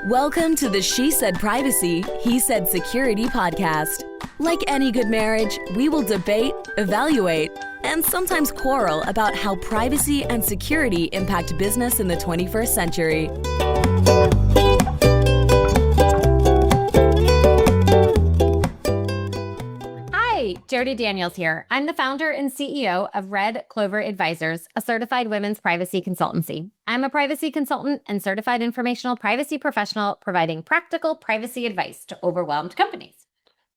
Welcome to the She Said Privacy, He Said Security podcast. Like any good marriage, we will debate, evaluate, and sometimes quarrel about how privacy and security impact business in the 21st century. Hi, Jody Daniels here. I'm the founder and CEO of Red Clover Advisors, a certified women's privacy consultancy. I'm a privacy consultant and certified informational privacy professional providing practical privacy advice to overwhelmed companies.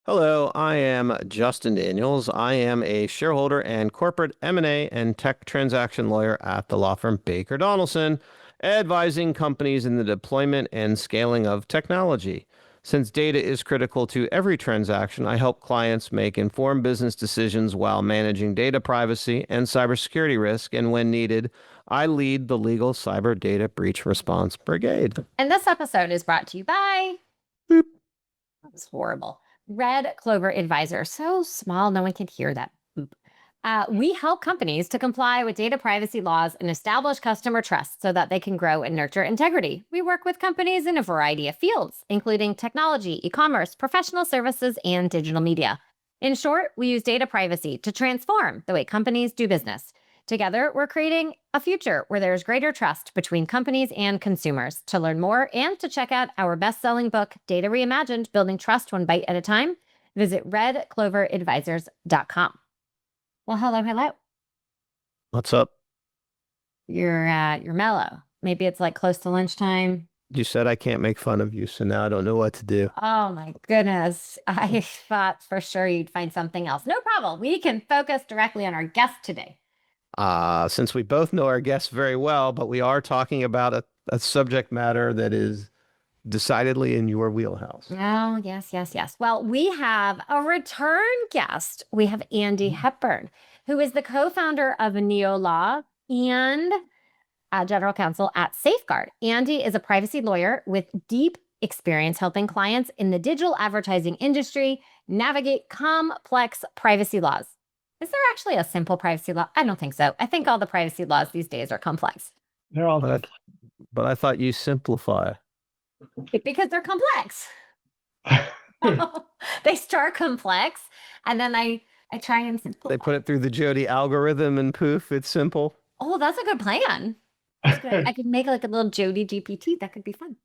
Hello, I am Justin Daniels. I am a shareholder and corporate M&A and tech transaction lawyer at the law firm Baker Donaldson, advising companies in the deployment and scaling of technology. Since data is critical to every transaction, I help clients make informed business decisions while managing data privacy and cybersecurity risk, and when needed, I lead the legal cyber data breach response brigade. And this episode is brought to you by... Boop. That was horrible. Red Clover Advisor. So small, no one can hear that. Boop. We help companies to comply with data privacy laws and establish customer trust so that they can grow and nurture integrity. We work with companies in a variety of fields, including technology, e-commerce, professional services, and digital media. In short, we use data privacy to transform the way companies do business. Together, we're creating a future where there's greater trust between companies and consumers. To learn more and to check out our best-selling book, Data Reimagined, Building Trust One Bite at a Time, visit redcloveradvisors.com. Well, hello. What's up? You're mellow. Maybe it's like close to lunchtime. You said I can't make fun of you, so now I don't know what to do. Oh my goodness. I thought for sure you'd find something else. No problem. We can focus directly on our guest today. Since we both know our guests very well, but we are talking about a subject matter that is decidedly in your wheelhouse. Oh, yes. Well, we have a return guest. We have Andy Hepburn, who is the co-founder of NEOLAW and general counsel at Safeguard. Andy is a privacy lawyer with deep experience helping clients in the digital advertising industry navigate complex privacy laws. Is there actually a simple privacy law? I don't think so. I think all the privacy laws these days are complex. They're all But I thought you simplify. Because they're complex. They start complex, and then I try and simplify. They put it through the Jody algorithm and poof, it's simple. Oh, that's a good plan. That's good. I could make like a little Jody GPT. That could be fun.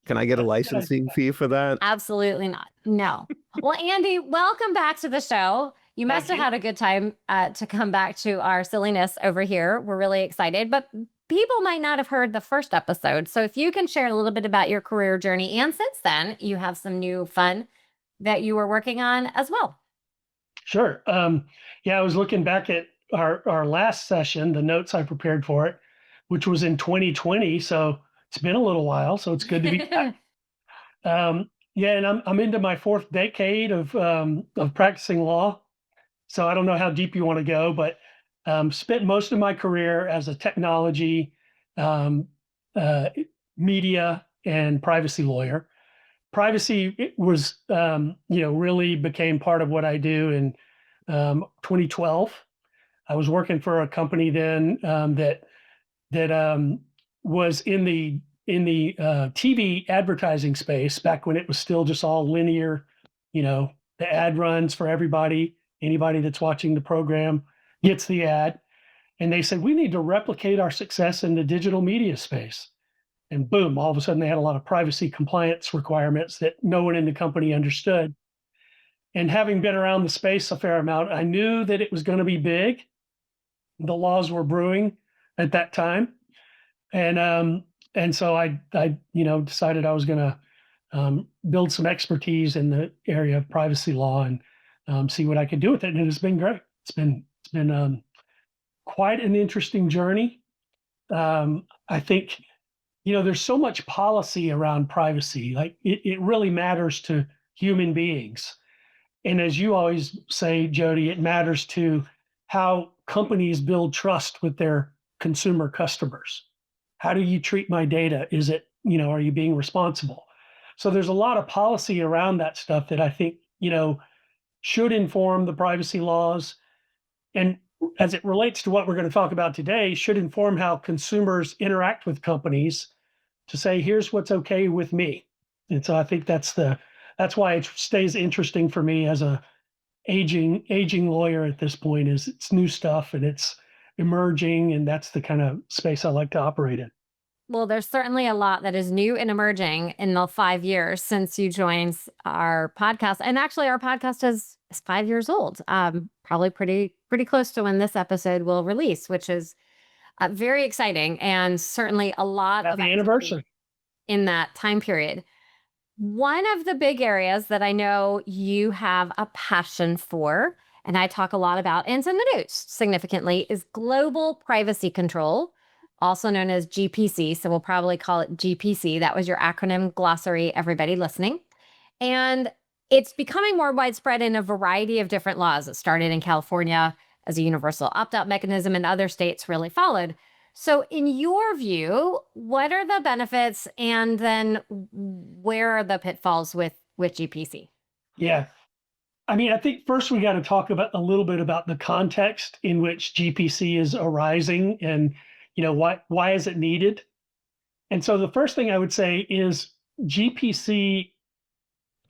Can I get a licensing fee for that? Absolutely not. No. Well, Andy, welcome back to the show. You must have had a good time to come back to our silliness over here. We're really excited, but people might not have heard the first episode. So if you can share a little bit about your career journey, and since then you have some new fun that you were working on as well. Sure. I was looking back at our last session, the notes I prepared for it, which was in 2020. So it's been a little while. So it's good to be back. And I'm into my fourth decade of practicing law. So I don't know how deep you want to go, but spent most of my career as a technology, media, and privacy lawyer. Privacy was, really became part of what I do in 2012. I was working for a company then that was in the TV advertising space back when it was still just all linear. The ad runs for everybody. Anybody that's watching the program gets the ad. And they said, we need to replicate our success in the digital media space. And boom, all of a sudden they had a lot of privacy compliance requirements that no one in the company understood. And having been around the space a fair amount, I knew that it was going to be big. The laws were brewing at that time. And so I decided I was going to build some expertise in the area of privacy law and see what I could do with it. And it's been great. It's been quite an interesting journey. I think, there's so much policy around privacy. Like it really matters to human beings. And as you always say, Jody, it matters to how companies build trust with their consumer customers. How do you treat my data? Is it, are you being responsible? So there's a lot of policy around that stuff that I think, should inform the privacy laws. And as it relates to what we're going to talk about today, should inform how consumers interact with companies to say, here's what's okay with me. And so I think that's why it stays interesting for me as a aging lawyer at this point. Is it's new stuff and it's emerging, and that's the kind of space I like to operate in. Well, there's certainly a lot that is new and emerging in the 5 years since you joined our podcast. And actually, our podcast is 5 years old. Probably pretty close to when this episode will release, which is very exciting, and certainly a lot of Happy anniversary in that time period. One of the big areas that I know you have a passion for, and I talk a lot about, and it's in the news significantly, is global privacy control, also known as GPC. So we'll probably call it GPC. That was your acronym glossary, everybody listening. And it's becoming more widespread in a variety of different laws. It started in California as a universal opt-out mechanism, and other states really followed. So in your view, what are the benefits, and then where are the pitfalls with GPC? Yeah. I mean, I think first we got to talk about a little bit about the context in which GPC is arising, and why is it needed? And so the first thing I would say is GPC,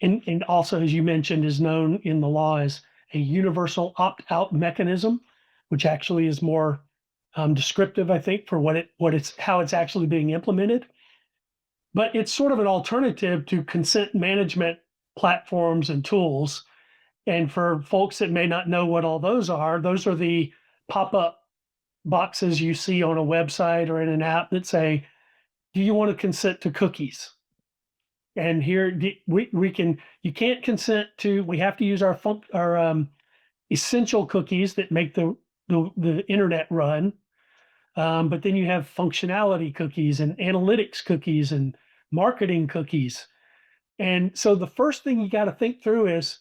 and also, as you mentioned, is known in the law as a universal opt-out mechanism, which actually is more descriptive, I think, for how it's actually being implemented. But it's sort of an alternative to consent management platforms and tools. And for folks that may not know what all those are the pop-up boxes you see on a website or in an app that say, do you want to consent to cookies? And here you can't consent to, we have to use our essential cookies that make the internet run. But then you have functionality cookies and analytics cookies and marketing cookies. And so the first thing you got to think through is,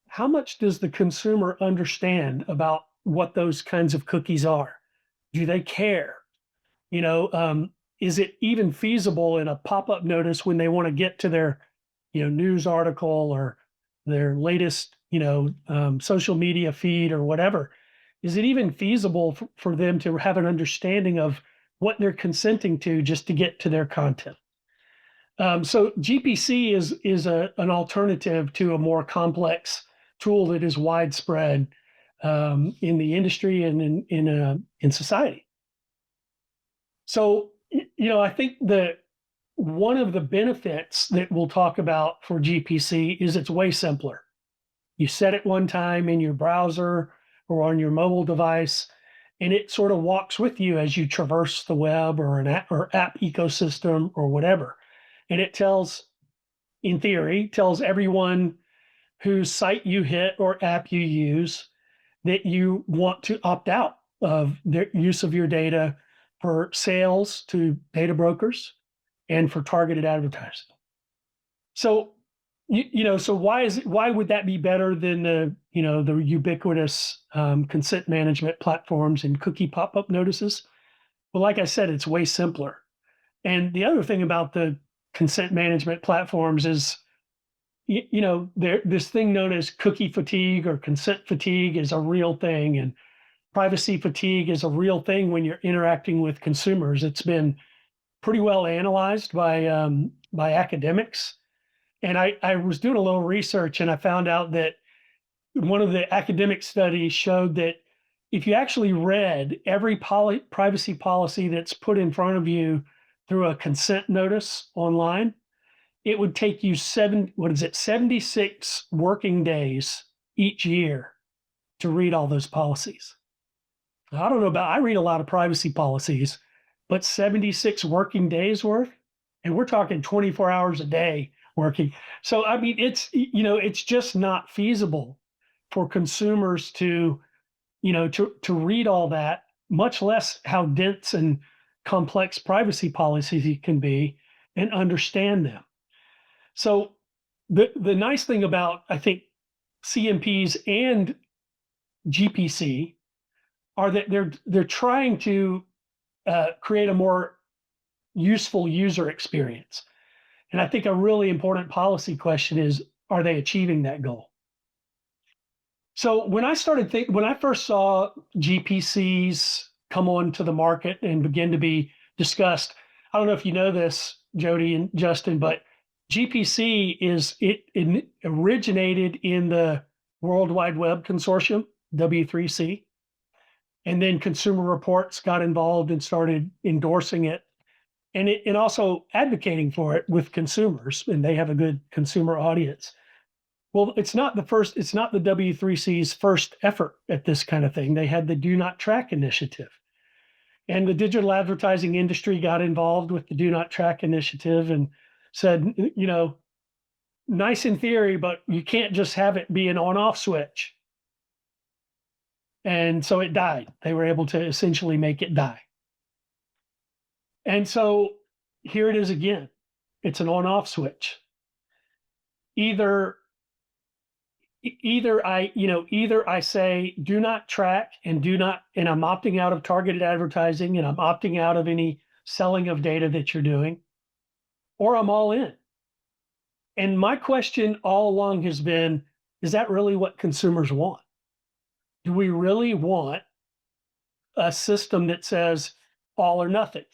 how much does the consumer understand about what those kinds of cookies are? Do they care? Is it even feasible in a pop-up notice when they want to get to their, news article or their latest, social media feed or whatever? Is it even feasible for them to have an understanding of what they're consenting to just to get to their content? So GPC is an alternative to a more complex tool that is widespread in the industry and in society. So, I think that one of the benefits that we'll talk about for GPC is it's way simpler. You set it one time in your browser or on your mobile device, and it sort of walks with you as you traverse the web or an app ecosystem or whatever. And it in theory, tells everyone whose site you hit or app you use that you want to opt out of their use of your data for sales to data brokers and for targeted advertising. So, so why would that be better than the ubiquitous consent management platforms and cookie pop-up notices? Well, like I said, it's way simpler. And the other thing about the consent management platforms is, this thing known as cookie fatigue or consent fatigue is a real thing, and privacy fatigue is a real thing when you're interacting with consumers. It's been pretty well analyzed by academics. And I was doing a little research, and I found out that one of the academic studies showed that if you actually read every privacy policy that's put in front of you through a consent notice online, it would take you 76 working days each year to read all those policies. I don't know I read a lot of privacy policies, but 76 working days worth, and we're talking 24 hours a day working. So, I mean, it's just not feasible for consumers to read all that, much less how dense and complex privacy policies can be, and understand them. So the nice thing about, I think, CMPs and GPC are that they're trying to create a more useful user experience. And I think a really important policy question is, are they achieving that goal? So when I first saw GPCs come onto the market and begin to be discussed, I don't know if you know this, Jody and Justin, but GPC it originated in the World Wide Web Consortium, W3C, and then Consumer Reports got involved and started endorsing it, and also advocating for it with consumers, and they have a good consumer audience. Well, it's not the W3C's first effort at this kind of thing. They had the Do Not Track initiative. And the digital advertising industry got involved with the Do Not Track initiative and said, nice in theory, but you can't just have it be an on-off switch. And so it died. They were able to essentially make it die. And so here it is again. It's an on-off switch. Either I say do not track and I'm opting out of targeted advertising and I'm opting out of any selling of data that you're doing, or I'm all in. And my question all along has been, is that really what consumers want? Do we really want a system that says all or nothing?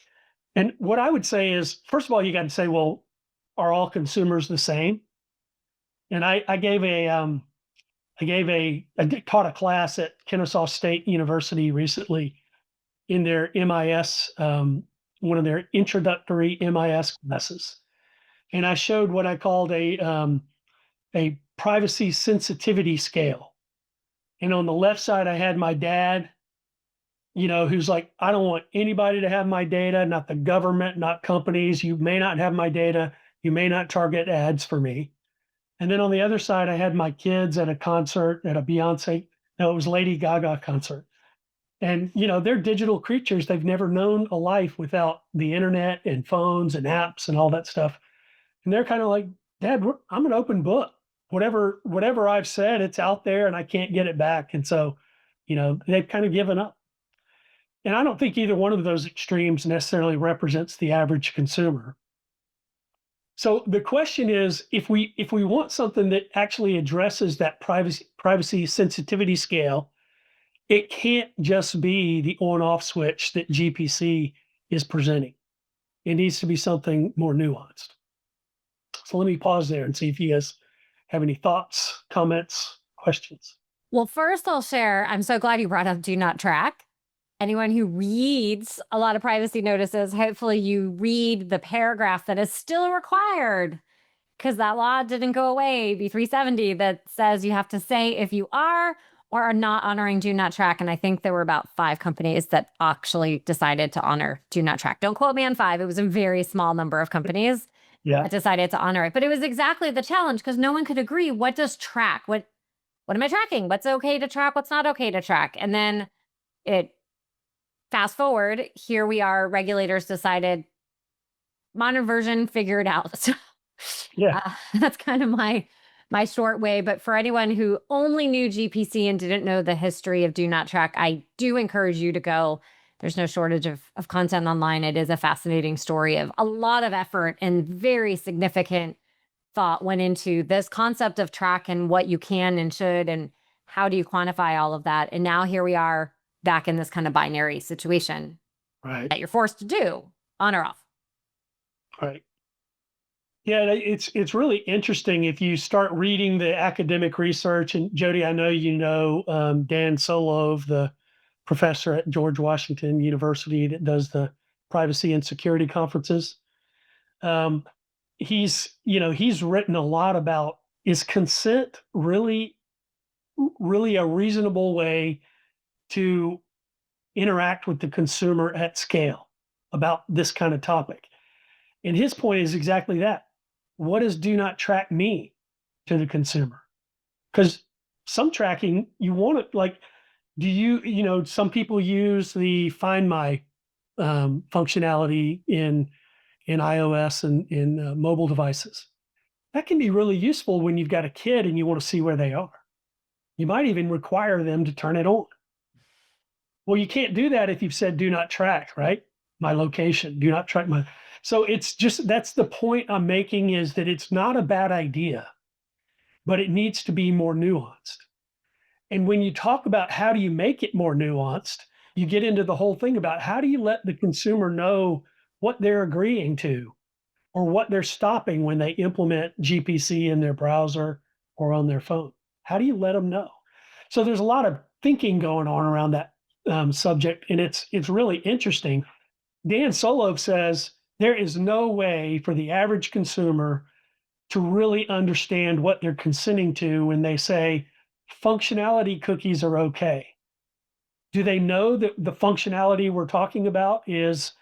And what I would say is, first of all, you got to say, well, are all consumers the same? And I taught a class at Kennesaw State University recently in their MIS, one of their introductory MIS classes. And I showed what I called a privacy sensitivity scale. And on the left side, I had my dad, who's like, I don't want anybody to have my data, not the government, not companies. You may not have my data. You may not target ads for me. And then on the other side, I had my kids at a concert at a Beyonce, no, it was Lady Gaga concert. And, they're digital creatures. They've never known a life without the internet and phones and apps and all that stuff. And they're kind of like, Dad, I'm an open book. Whatever I've said, it's out there and I can't get it back. And so, they've kind of given up. And I don't think either one of those extremes necessarily represents the average consumer. So the question is, if we want something that actually addresses that privacy sensitivity scale, it can't just be the on-off switch that GPC is presenting. It needs to be something more nuanced. So let me pause there and see if you guys have any thoughts, comments, questions. Well, first I'll share, I'm so glad you brought up Do Not Track. Anyone who reads a lot of privacy notices, hopefully you read the paragraph that is still required, because that law didn't go away, B370, that says you have to say if you are or are not honoring Do Not Track. And I think there were about 5 companies that actually decided to honor Do Not Track. Don't quote me on 5. It was a very small number of companies that decided to honor it. But it was exactly the challenge, because no one could agree. What does track? What am I tracking? What's okay to track? What's not okay to track? And then fast forward, here we are, regulators decided modern version, figure it out. So, that's kind of my short way. But for anyone who only knew GPC and didn't know the history of Do Not Track, I do encourage you to go. There's no shortage of content online. It is a fascinating story of a lot of effort and very significant thought went into this concept of track and what you can and should and how do you quantify all of that. And now here we are back in this kind of binary situation that you're forced to do on or off. Right. Yeah, it's really interesting if you start reading the academic research. And Jody, I know Dan Solove, the professor at George Washington University that does the privacy and security conferences. He's written a lot about, is consent really a reasonable way to interact with the consumer at scale about this kind of topic? And his point is exactly that. What does Do Not Track mean to the consumer? Because some tracking, you want it, like, some people use the Find My functionality in iOS and in mobile devices. That can be really useful when you've got a kid and you want to see where they are. You might even require them to turn it on. Well, you can't do that if you've said do not track, right? My location, do not track my. So it's just, that's the point I'm making, is that it's not a bad idea, but it needs to be more nuanced. And when you talk about how do you make it more nuanced, you get into the whole thing about how do you let the consumer know what they're agreeing to or what they're stopping when they implement GPC in their browser or on their phone? How do you let them know? So there's a lot of thinking going on around that subject, and it's really interesting. Dan Solove says there is no way for the average consumer to really understand what they're consenting to when they say functionality cookies are okay. Do they know that the functionality we're talking about is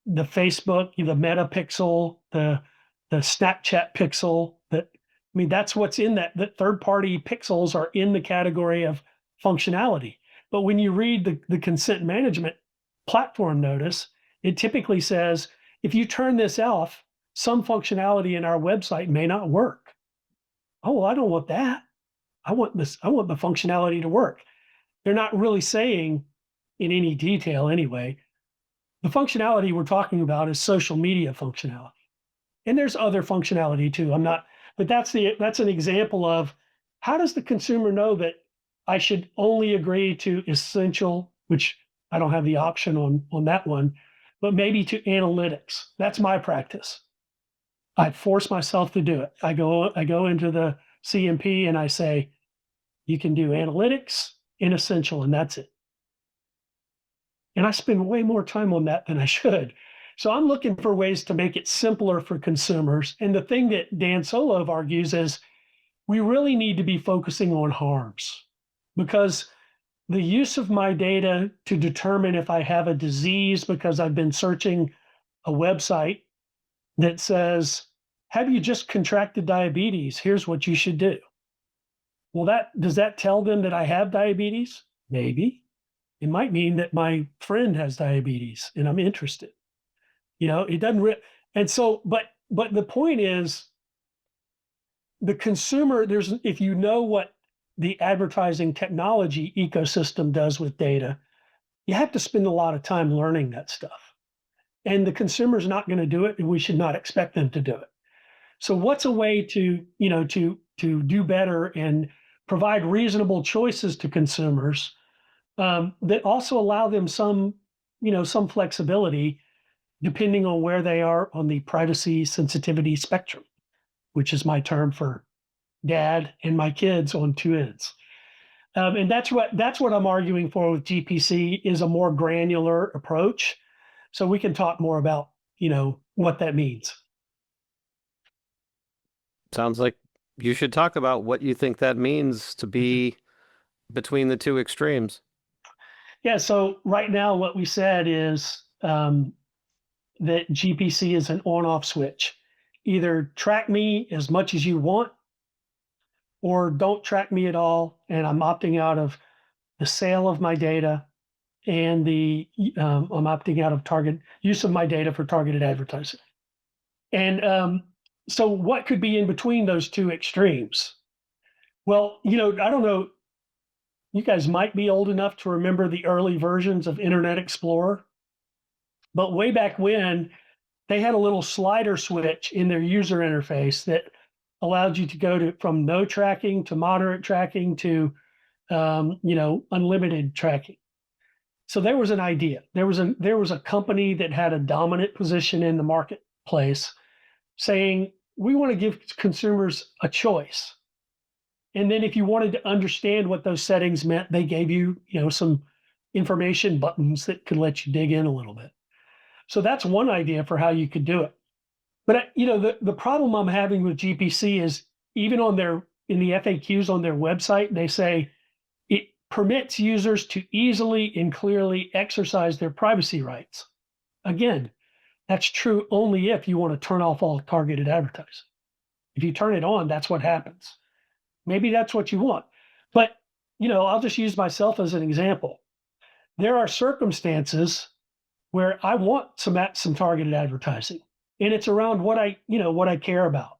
the Facebook, the Meta pixel, the Snapchat pixel? That's what's in that. That third-party pixels are in the category of functionality. But when you read the consent management platform notice, it typically says, if you turn this off, some functionality in our website may not work. Oh, well, I don't want that. I want the functionality to work. They're not really saying in any detail anyway. The functionality we're talking about is social media functionality. And there's other functionality too. But that's an example of how does the consumer know that I should only agree to essential, which I don't have the option on that one, but maybe to analytics. That's my practice. I force myself to do it. I go into the CMP and I say, you can do analytics and essential, and that's it. And I spend way more time on that than I should. So I'm looking for ways to make it simpler for consumers. And the thing that Dan Solove argues is we really need to be focusing on harms, because the use of my data to determine if I have a disease because I've been searching a website that says, have you just contracted diabetes? Here's what you should do. Well, does that tell them that I have diabetes? Maybe. It might mean that my friend has diabetes and I'm interested. It doesn't and so, but the point is, the consumer, if you know what the advertising technology ecosystem does with data, you have to spend a lot of time learning that stuff. And the consumer's not going to do it, and we should not expect them to do it. So what's a way to do better and provide reasonable choices to consumers that also allow them some flexibility depending on where they are on the privacy sensitivity spectrum, which is my term for dad and my kids on two ends. And that's what I'm arguing for with GPC, is a more granular approach. So we can talk more about, what that means. Sounds like you should talk about what you think that means to be between the two extremes. Yeah, so right now what we said is that GPC is an on-off switch. Either track me as much as you want, or don't track me at all, and I'm opting out of the sale of my data and I'm opting out of use of my data for targeted advertising. And so what could be in between those two extremes? Well, I don't know, you guys might be old enough to remember the early versions of Internet Explorer, but way back when, they had a little slider switch in their user interface that allowed you to go from no tracking to moderate tracking to unlimited tracking. So there was an idea. There was a company that had a dominant position in the marketplace saying, we want to give consumers a choice. And then if you wanted to understand what those settings meant, they gave you, some information buttons that could let you dig in a little bit. So that's one idea for how you could do it. But the problem I'm having with GPC is, even in the FAQs on their website, they say it permits users to easily and clearly exercise their privacy rights. Again, that's true only if you want to turn off all targeted advertising. If you turn it on, that's what happens. Maybe that's what you want. But, I'll just use myself as an example. There are circumstances where I want some targeted advertising, and it's around what I care about.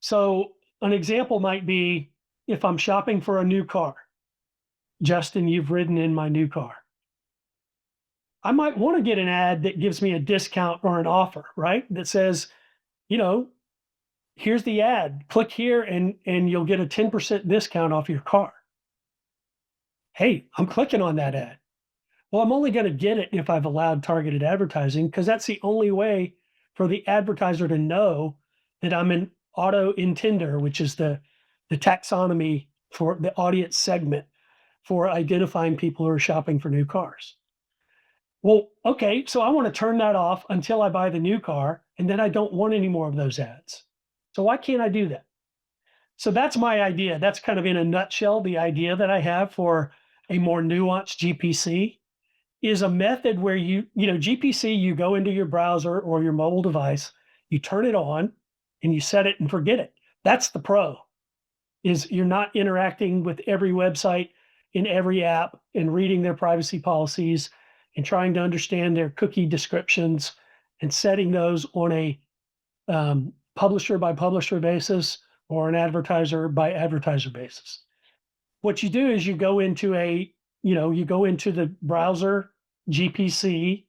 So an example might be if I'm shopping for a new car. Justin, you've ridden in my new car. I might want to get an ad that gives me a discount or an offer, right? That says, here's the ad, click here and you'll get a 10% discount off your car. Hey, I'm clicking on that ad. Well, I'm only going to get it if I've allowed targeted advertising, because that's the only way for the advertiser to know that I'm an auto intender, which is the taxonomy for the audience segment for identifying people who are shopping for new cars. Well, okay, so I want to turn that off until I buy the new car, and then I don't want any more of those ads. So why can't I do that? So that's my idea. That's kind of in a nutshell, the idea that I have for a more nuanced GPC is a method where GPC, you go into your browser or your mobile device, you turn it on and you set it and forget it. That's the pro, is you're not interacting with every website in every app and reading their privacy policies and trying to understand their cookie descriptions and setting those on a publisher by publisher basis or an advertiser by advertiser basis. What you do is you go into the browser GPC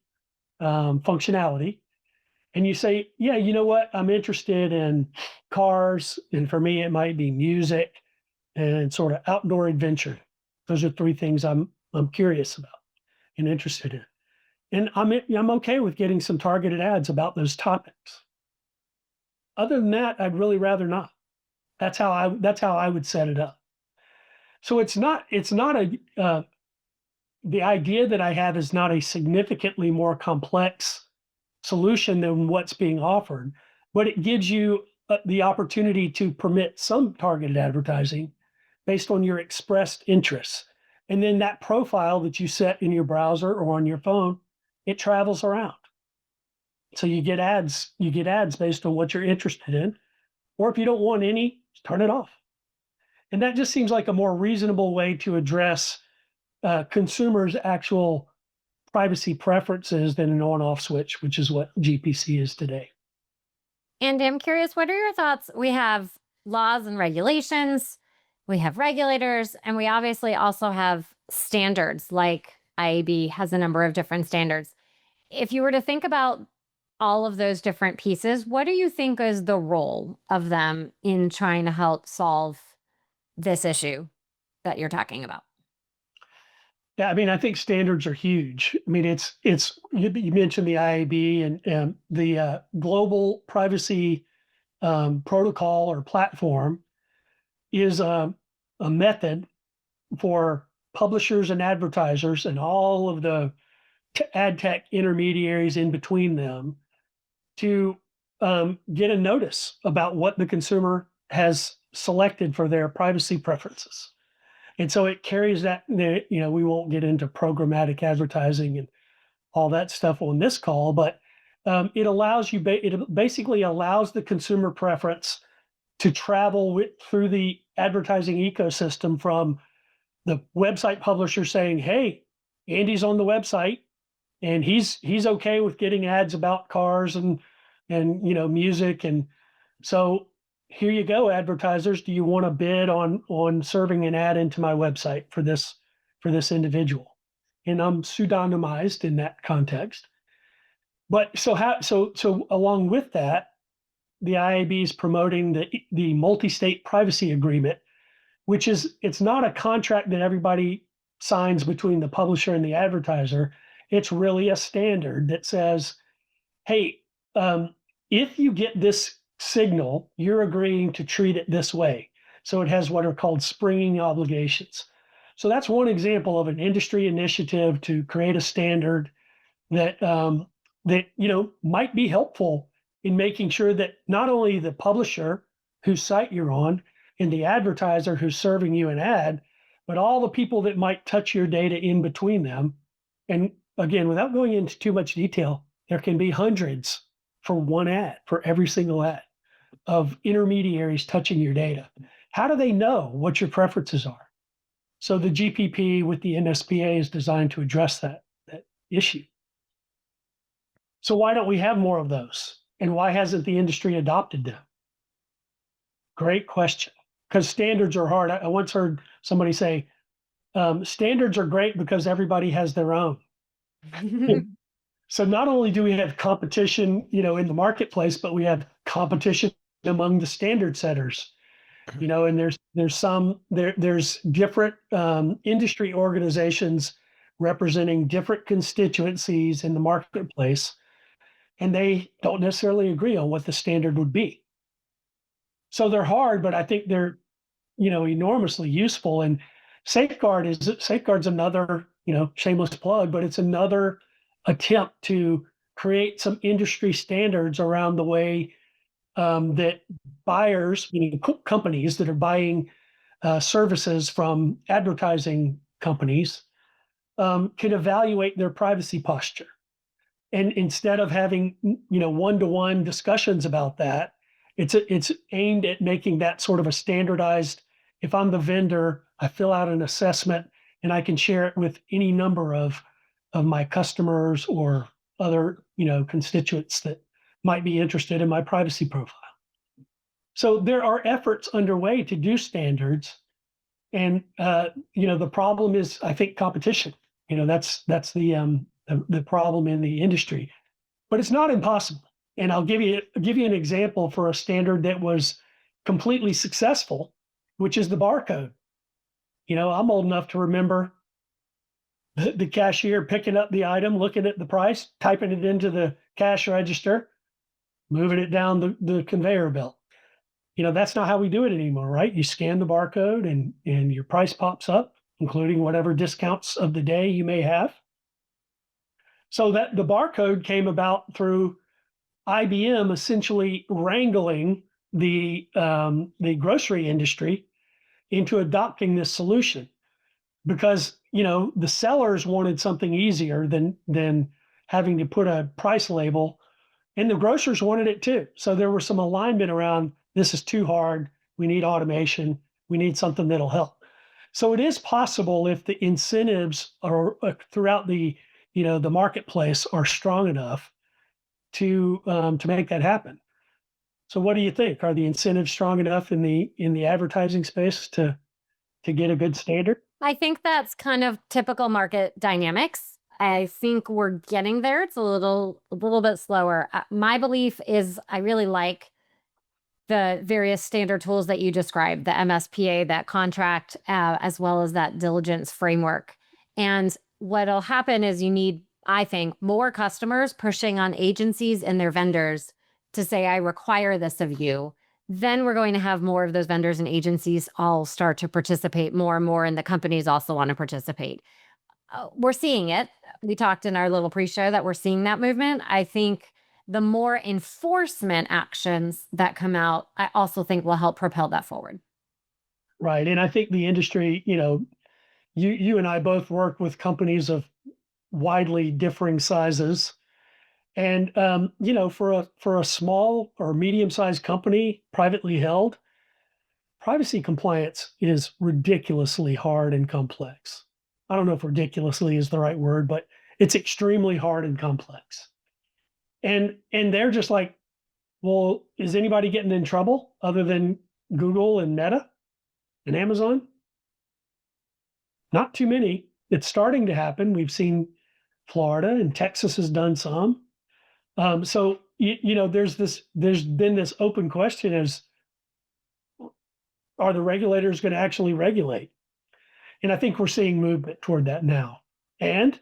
functionality, and you say, yeah, you know what? I'm interested in cars, and for me, it might be music and sort of outdoor adventure. Those are three things I'm curious about and interested in, and I'm okay with getting some targeted ads about those topics. Other than that, I'd really rather not. That's how I would set it up. So it's not the idea that I have is not a significantly more complex solution than what's being offered, but it gives you the opportunity to permit some targeted advertising based on your expressed interests. And then that profile that you set in your browser or on your phone, it travels around. So you get ads based on what you're interested in. Or if you don't want any, just turn it off. And that just seems like a more reasonable way to address consumers' actual privacy preferences than an on-off switch, which is what GPC is today. Andy, I'm curious, what are your thoughts? We have laws and regulations, we have regulators, and we obviously also have standards, like IAB has a number of different standards. If you were to think about all of those different pieces, what do you think is the role of them in trying to help solve this issue that you're talking about? Yeah, I mean, I think standards are huge. I mean, it's you mentioned the IAB and the global privacy protocol or platform is a method for publishers and advertisers and all of the ad tech intermediaries in between them to get a notice about what the consumer has selected for their privacy preferences. And so it carries that, we won't get into programmatic advertising and all that stuff on this call, but it basically allows the consumer preference to travel through the advertising ecosystem from the website publisher saying, hey, Andy's on the website and he's okay with getting ads about cars and music. And so here you go, advertisers. Do you want to bid on serving an ad into my website for this individual? And I'm pseudonymized in that context. But so along with that, the IAB is promoting the multi-state privacy agreement, which it's not a contract that everybody signs between the publisher and the advertiser. It's really a standard that says, hey, if you get this signal, you're agreeing to treat it this way. So it has what are called springing obligations. So that's one example of an industry initiative to create a standard that might be helpful in making sure that not only the publisher whose site you're on and the advertiser who's serving you an ad, but all the people that might touch your data in between them. And again, without going into too much detail, there can be hundreds for one ad, for every single ad, of intermediaries touching your data. How do they know what your preferences are? So the GPP with the NSPA is designed to address that issue. So why don't we have more of those? And why hasn't the industry adopted them? Great question. Because standards are hard. I once heard somebody say, standards are great because everybody has their own. So not only do we have competition, in the marketplace, but we have competition among the standard setters, and there's different industry organizations representing different constituencies in the marketplace. and they don't necessarily agree on what the standard would be. So they're hard, but I think they're, enormously useful. And Safeguard's another, shameless plug, but it's another attempt to create some industry standards around the way that buyers, meaning companies that are buying services from advertising companies, can evaluate their privacy posture. And instead of having, one-to-one discussions about that, it's aimed at making that sort of a standardized. If I'm the vendor, I fill out an assessment and I can share it with any number of my customers or other, constituents that might be interested in my privacy profile. So there are efforts underway to do standards, and the problem is, I think, competition. That's the problem in the industry, but it's not impossible. And I'll give you an example for a standard that was completely successful, which is the barcode. I'm old enough to remember the cashier picking up the item, looking at the price, typing it into the cash register, moving it down the conveyor belt. That's not how we do it anymore, right? You scan the barcode and your price pops up, including whatever discounts of the day you may have. So that the barcode came about through IBM essentially wrangling the grocery industry into adopting this solution, because the sellers wanted something easier than having to put a price label, and the grocers wanted it too. So there was some alignment around, this is too hard. We need automation. We need something that'll help. So it is possible, if the incentives are throughout the marketplace are strong enough to make that happen. So what do you think? Are the incentives strong enough in the advertising space to get a good standard? I think that's kind of typical market dynamics. I think we're getting there. It's a little bit slower. My belief is I really like the various standard tools that you described, the MSPA, that contract, as well as that diligence framework. And what'll happen is you need, I think, more customers pushing on agencies and their vendors to say, I require this of you. Then we're going to have more of those vendors and agencies all start to participate more and more, and the companies also want to participate. We're seeing it. We talked in our little pre-show that we're seeing that movement. I think the more enforcement actions that come out, I also think will help propel that forward. Right. And I think the industry, you and I both work with companies of widely differing sizes. And, for a small or medium-sized company, privately held, privacy compliance is ridiculously hard and complex. I don't know if ridiculously is the right word, but it's extremely hard and complex. And they're just like, well, is anybody getting in trouble other than Google and Meta and Amazon? Not too many. It's starting to happen. We've seen Florida and Texas has done some. So there's been this open question as, are the regulators going to actually regulate? And I think we're seeing movement toward that now. And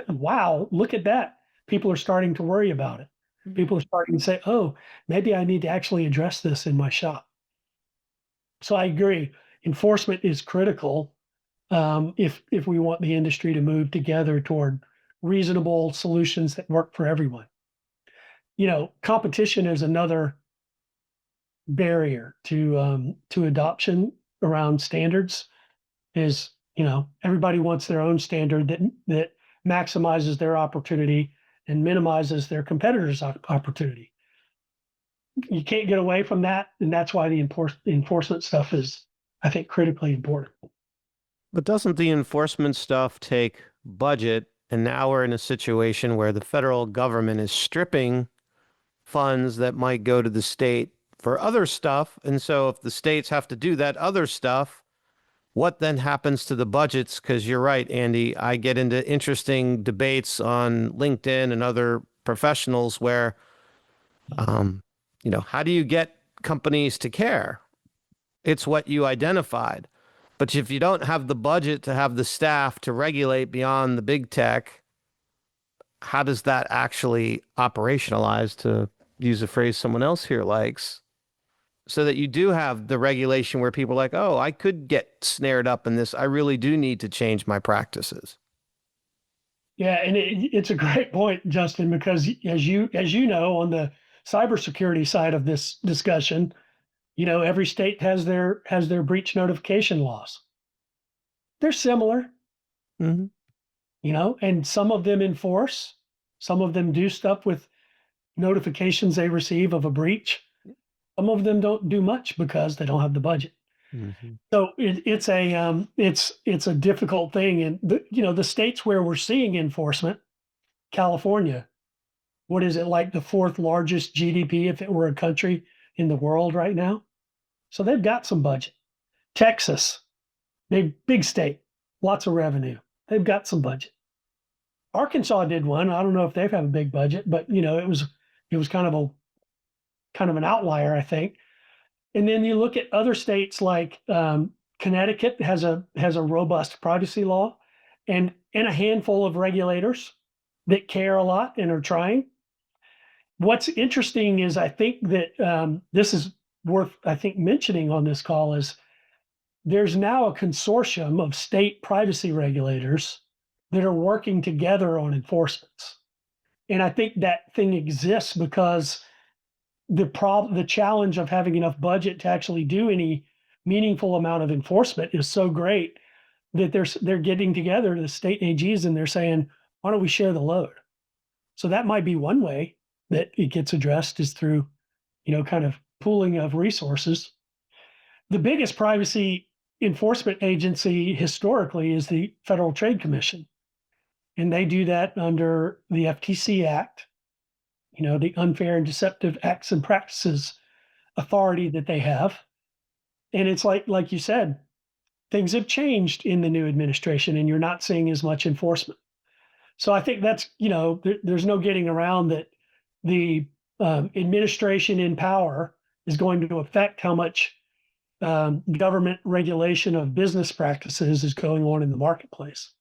wow, look at that. People are starting to worry about it. People are starting to say, oh, maybe I need to actually address this in my shop. So I agree. Enforcement is critical if we want the industry to move together toward reasonable solutions that work for everyone. Competition is another barrier to adoption around standards. Is everybody wants their own standard that maximizes their opportunity and minimizes their competitors' opportunity. You can't get away from that, and that's why the enforcement stuff is, I think, critically important. But doesn't the enforcement stuff take budget? And now we're in a situation where the federal government is stripping funds that might go to the state for other stuff. And so if the states have to do that other stuff, what then happens to the budgets? Because you're right, Andy, I get into interesting debates on LinkedIn and other professionals where, how do you get companies to care? It's what you identified. But if you don't have the budget to have the staff to regulate beyond the big tech, how does that actually operationalize, to use a phrase someone else here likes, so that you do have the regulation where people are like, oh, I could get snared up in this. I really do need to change my practices. Yeah, and it's a great point, Justin, because as you know, on the cybersecurity side of this discussion, every state has their breach notification laws. They're similar, Mm-hmm. and some of them enforce, some of them do stuff with notifications they receive of a breach. Some of them don't do much because they don't have the budget. Mm-hmm. So it's a difficult thing, and the states where we're seeing enforcement, California, what is it, like the fourth largest GDP if it were a country in the world right now? So they've got some budget. Texas, big state, lots of revenue. They've got some budget. Arkansas did one. I don't know if they have a big budget, but it was kind of an outlier, I think. And then you look at other states like Connecticut has a robust privacy law, and a handful of regulators that care a lot and are trying. What's interesting is, I think that this is worth, mentioning on this call, is there's now a consortium of state privacy regulators that are working together on enforcements. And I think that thing exists because the challenge of having enough budget to actually do any meaningful amount of enforcement is so great that they're getting together, the state AGs, and they're saying, why don't we share the load? So that might be one way that it gets addressed, is through, kind of pooling of resources. The biggest privacy enforcement agency historically is the Federal Trade Commission. And they do that under the FTC Act, the Unfair and Deceptive Acts and Practices authority that they have. And it's like you said, things have changed in the new administration, and you're not seeing as much enforcement. So I think that's, there's no getting around that the administration in power is going to affect how much government regulation of business practices is going on in the marketplace.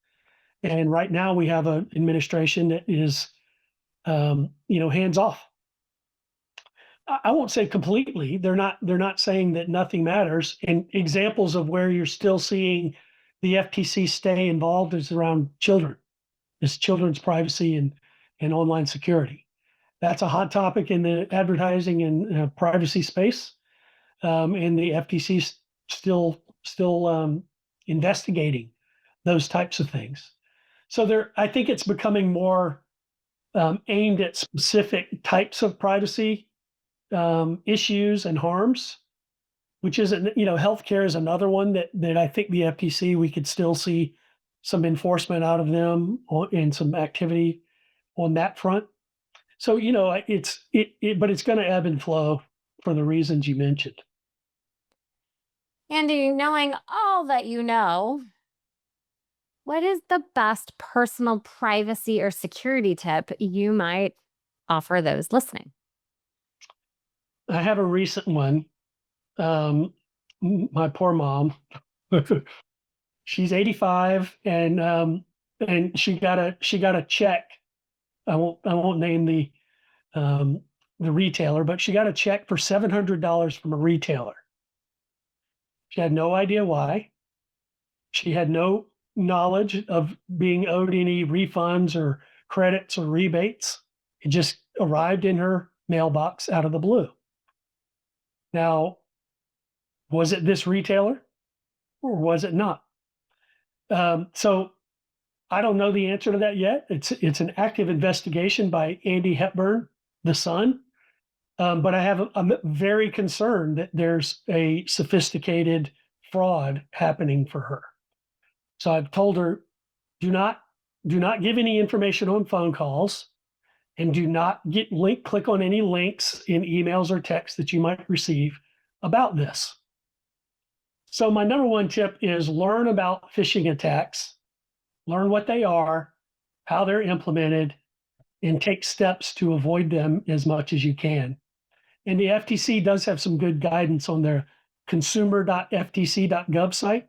And right now we have an administration that is, hands off. I won't say completely. They're not saying that nothing matters. And examples of where you're still seeing the FTC stay involved is around children. It's children's privacy and online security. That's a hot topic in the advertising and privacy space. And the FTC is still investigating those types of things. So I think it's becoming more aimed at specific types of privacy issues and harms, which isn't, healthcare is another one that I think the FTC, we could still see some enforcement out of them and some activity on that front. So, but it's going to ebb and flow for the reasons you mentioned. Andy, knowing all that you know, what is the best personal privacy or security tip you might offer those listening? I have a recent one. My poor mom, she's 85, and she got a check. I won't name the retailer, but she got a check for $700 from a retailer. She had no idea why. She had no knowledge of being owed any refunds or credits or rebates. It just arrived in her mailbox out of the blue. Now, was it this retailer or was it not? So I don't know the answer to that yet. It's an active investigation by Andy Hepburn, the son. But I'm very concerned that there's a sophisticated fraud happening for her. So I've told her, do not give any information on phone calls, and do not click on any links in emails or texts that you might receive about this. So my number one tip is learn about phishing attacks, learn what they are, how they're implemented, and take steps to avoid them as much as you can. And the FTC does have some good guidance on their consumer.ftc.gov site.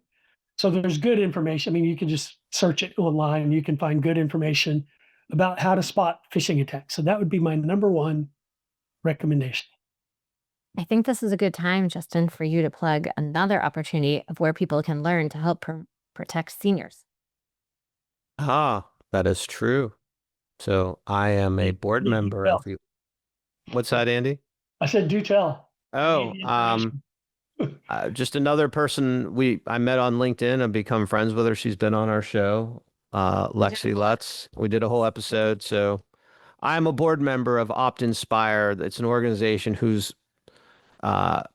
So there's good information. I mean, you can just search it online and you can find good information about how to spot phishing attacks. So that would be my number one recommendation. I think this is a good time, Justin, for you to plug another opportunity of where people can learn to help protect seniors. That is true. So I am a board member of you. What's that, Andy? I said, do tell. Just another person I met on LinkedIn and become friends with her. She's been on our show, Lexi Lutz. We did a whole episode. So I'm a board member of OptInspire. It's an organization whose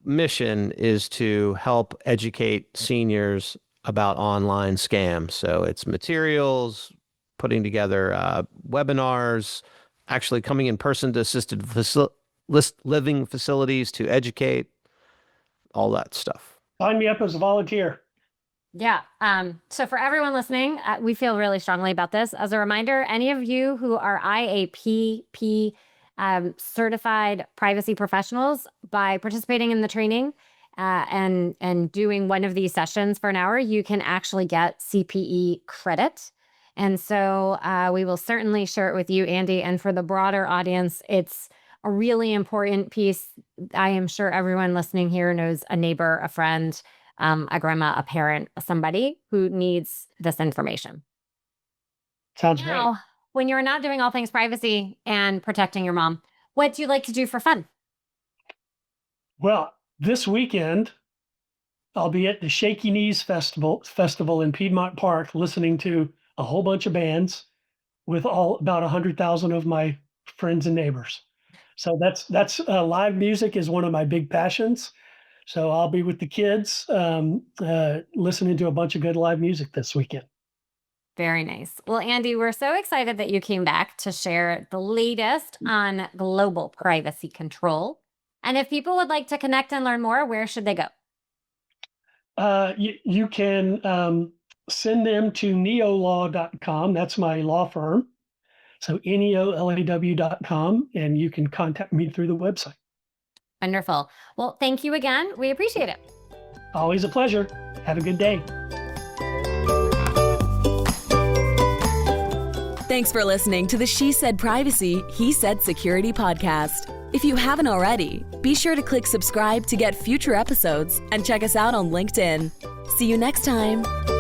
mission is to help educate seniors about online scams. So it's materials, putting together webinars, actually coming in person to assisted living facilities to educate, all that stuff. Sign me up as a volunteer. Yeah. So for everyone listening, we feel really strongly about this. As a reminder, any of you who are IAPP certified privacy professionals, by participating in the training and doing one of these sessions for an hour, you can actually get CPE credit. And so we will certainly share it with you, Andy. And for the broader audience, it's a really important piece. I am sure everyone listening here knows a neighbor, a friend, a grandma, a parent, somebody who needs this information. Sounds great. When you're not doing all things privacy and protecting your mom, what do you like to do for fun? Well, this weekend, I'll be at the Shaky Knees Festival in Piedmont Park, listening to a whole bunch of bands with about 100,000 of my friends and neighbors. So that's live music is one of my big passions. So I'll be with the kids listening to a bunch of good live music this weekend. Very nice. Well, Andy, we're so excited that you came back to share the latest on global privacy control. And if people would like to connect and learn more, where should they go? You can send them to neolaw.com. That's my law firm. So neolaw.com, and you can contact me through the website. Wonderful. Well, thank you again. We appreciate it. Always a pleasure. Have a good day. Thanks for listening to the She Said Privacy, He Said Security podcast. If you haven't already, be sure to click subscribe to get future episodes and check us out on LinkedIn. See you next time.